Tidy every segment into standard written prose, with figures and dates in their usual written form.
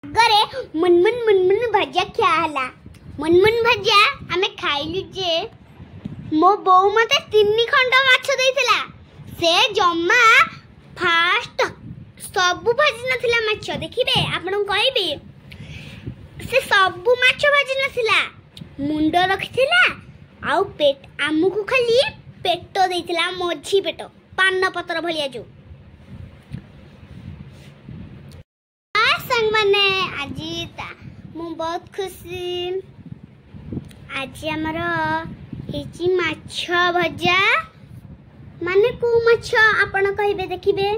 गरे मुनमुन मुनमुन भजा क्या हला मुनमुन भजा आमे खाइलु जे मो बोउ मते 3 खंड माछ देइतिला से जम्मा फास्ट सबु भाजी नथिला माछ देखिबे आपन कहबे से सबु माछ भाजी नथिला मुंड रखितिला आउ पेट आमुकु खाली पेट देइतिला मोझी पेट पान पत्र भलिया जो संग माने आजी मु बहुत खुशी आज हमर हेची माछ भजा माने को माछ आपण कहबे देखिबे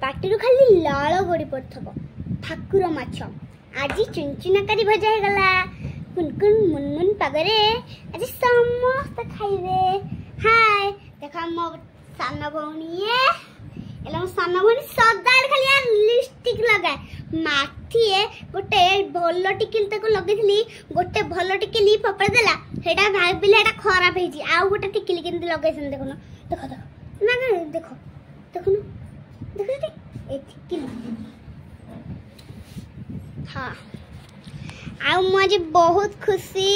पाटिरु खाली लाळ गडी पड़थबो ठाकुर माछ आज चुनचुनाकारी भजा हे गला कुनकुन मुनमुन पगरे आज समस्त खाइबे हाय देखा मो साना भौणी एला साना भौणी सदार खाली लिपस्टिक लगाए माथिए गोटे भल टिकिल तक लगेथली गोटे भल टिकिल पपड़ देला हेडा भाबिले हेडा खराब हेजी आ गोटे टिकिल केंती लगेसन देखो ना देखो देखो ना ना देखो देखो ना देखो ए टिकिल हां आ मुझे बहुत खुशी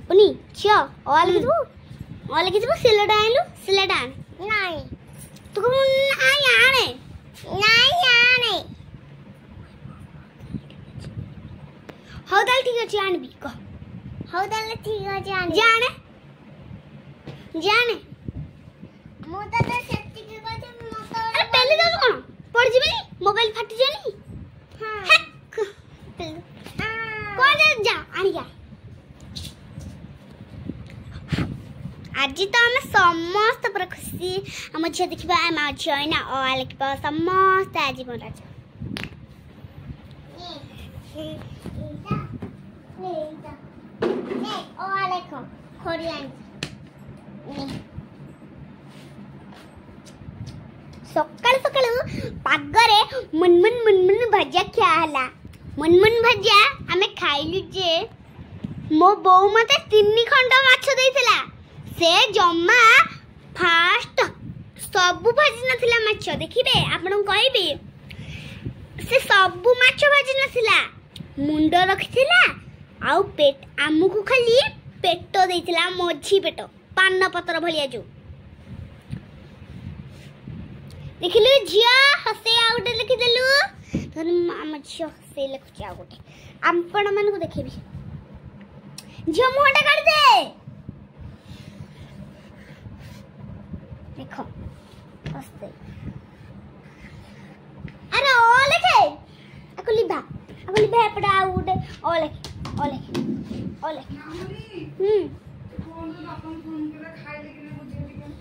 अपनी छ ऑल किदबो सिलेट आइलु सिलेट आन नहीं तू को आई आने नहीं आने हौ दाल ठीक अछि आनबी को हौ दाल ठीक अछि आने जाने जाने मो त सेफ्टी के कहते मो त अरे पहले तो कोन पड़ जिबे मोबाइल फाटी जानी हां कोन जा आनी जा आज तो हम समस्त पर खुशी हम झे देखबा हम झैना ओ लिखबा समस्त आज मोरा छ ओ लेखो खोरियान सकाळ सकाळ पागरे मुनमुन मुनमुन भजा क्या हला मुनमुन भजा हमें खाइलु जे मो बोउ मते 3 खंड माछ देइतिला से जम्मा फास्ट सबु भाजी नथिला माछ देखिबे आपन कहबे से सबु माछ भाजी नथिला मुंड रखितिला आउ पेट आमुकु खाली पेट देइतिला मोझी पेट पान पत्र भलिया जो देखिलु झिया हसे आउटे लिखि देलु तन हम झिया हसे लिखु आ गोटे आपन मन को देखिबे झिया मुहटा काट दे देखो हस्ते अरे ओ लिखे अको लिभा पड़ा उडे ओ लिखे फोन तो अपन फोन करे खाइ लेकिन बुझे लेकिन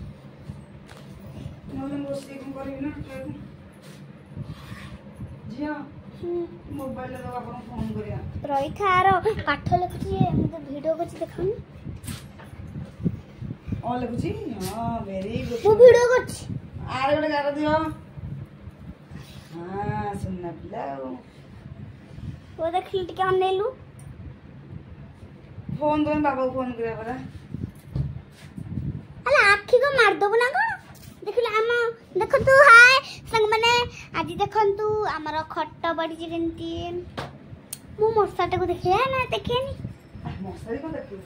नले मोसे को करी ना जिया मोबाइल रे अपन फोन करिया रही थारो पाठ लिखुची हम तो वीडियो को देखाऊं ओ लिखुची हां वेरी गुड वो वीडियो को आरे गोटे गार दियो हां सुनना पिला वो देख टिके अनेलु फोन दोन बाबा को फोन करिया परा अला आखी को मार दबो ना कोन देखले हम देख तू हाय संग माने आज देखन तू हमर खट्ट बडी जेंती मु मसाटा को देखे ना देखेनी मसारी को देखबो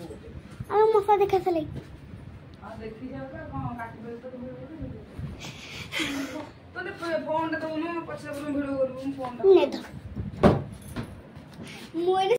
आ मसा देखा सले आ देखि जाओ का काटी दे तो दे फोन तो नो पछे वीडियो करू फोन ने तो मोर